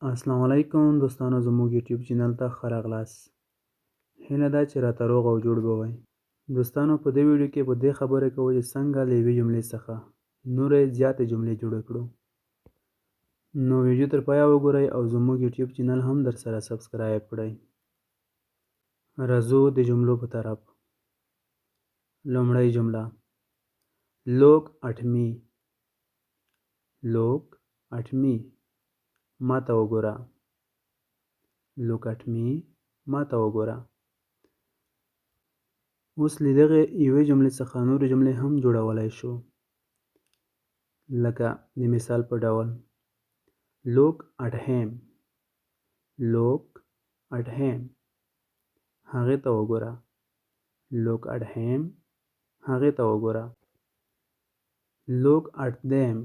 السلام علیکم دوستانو، زموږ یوټیوب چینل ته ښه راغلاست. هیله ده چې راته روغ او جوړ به وئ. دوستانو، په دې ویډیو کې به دې خبرې کوو چې څنګه له یوې جملې څخه نورې زیاتې جملې جوړې کړو. نو ویډیو تر پایه وګورئ او زموږ یوټیوب چینل هم در سره سبسکرایب کړئ. راځو د جملو په طرف. لومړی جمله: लोग आठवीं. लोग आठवीं ما ته وګوره. लोग आठवीं ما ته وګوره. اوس له دغې یوې جملې څخه نورې جملې هم جوړولی شو، لکه د مثال په ډول: लोग आठवीं. लोग आठवीं هغې ته وګوره. लोग आठवीं هغې ته وګوره. लोग आठवीं.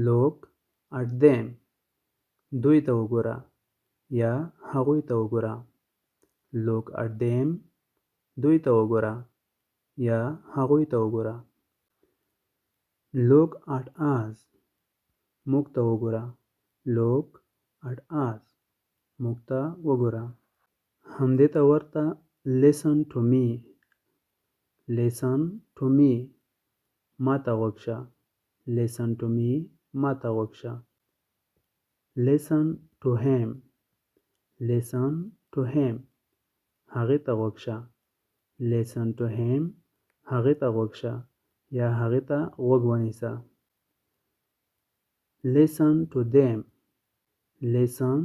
लोग आठवीं دوی ته وګوره یا هغوی ته وګوره. लोग आठवीं دوی ته وګوره یا هغوی ته وګوره. लोग आठ आज موږ ته وګوره. लोग आठ आज موږ ته وګوره. همدې ته ورته listen to me. listen to me ما ته غوږ شه. listen to me ما ته غوږ شه. listen to him. listen to him هغې ته غوږ شه. listen to him هغې ته غوږ شه یا هغې ته غوږ ونیسه. listen to them. listen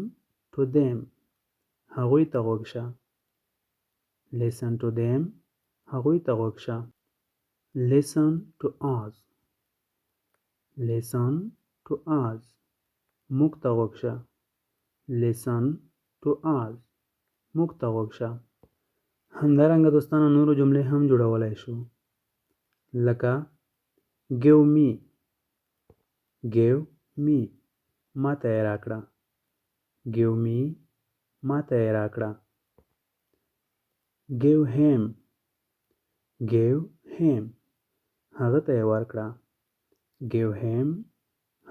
to them هغوی ته غوږ شه. listen to them هغوی ته غوږ شه. listen to us. listen to us موږ ته غوږ شه. listen to us موږ ته غوږ شه. همدارنګه دوستانو نورو جملې هم جوړولی شو، لکه give me. give me ما ته یې راکړه. give me ما ته یې راکړه. give him. give him هغه ته یې ورکړه. give him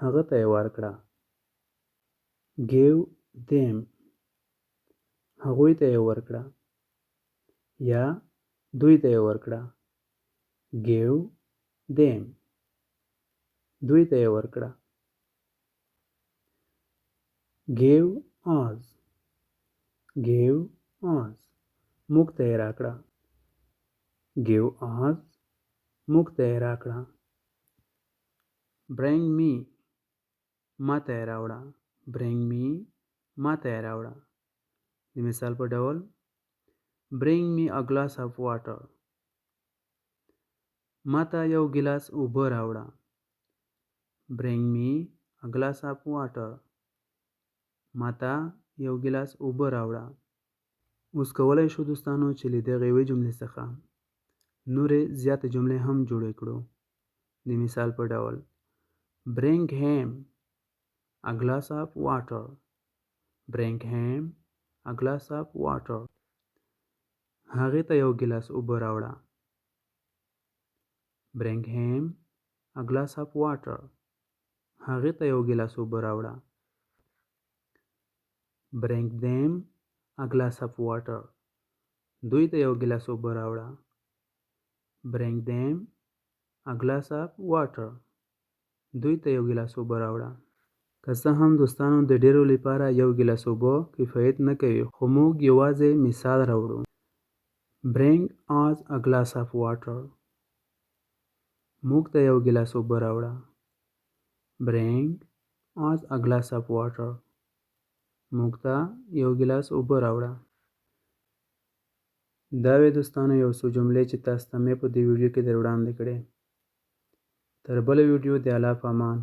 هغه ته یې ورکړه. give them هغوی ته یې ورکړه یا دوی ته یې ورکړه. give them دوی ته یې ورکړه. give us. give us موږ ته یې راکړه. give us موږ ته یې راکړه. bring me ما ته یې راوړه. bring me ما ته یې راوړه. د مثال په ډول: bring me a glass of water. ما ته یو ګیلاس اوبه راوړه. bring me a glass of water ما ته یو ګیلاس اوبه راوړه. اوس کولی شو دوستانو چې له دغې یوې جملې څخه نورې زیاتې جملې هم جوړې کړو. د مثال په ډول: bring him a glass of water. bring him a glass of water هغې ته یو ګیلاس اوبه راوړه. bring him a glass of water هغې ته یو ګیلاس اوبه راوړه. bring them a glass of water دوی ته یو ګیلاس اوبه راوړه. bring them a glass of water دوی ته یو ګیلاس اوبه راوړه. که څه هم دوستانو د ډیرو لپاره یو ګیلاس اوبه کفایت نه کوي، خو موږ یوازې مثال راوړو. bring us a glass of water موږ ته یو ګیلاس اوبه راوړه. bring us a glass of water موږ ته یو ګیلاس اوبه راوړه. دا وې دوستانو یو څو جملې چې تاسو ته مې په دې ویډیو کې در وړاندې کړې. تر بله ویډیو د الله په امان.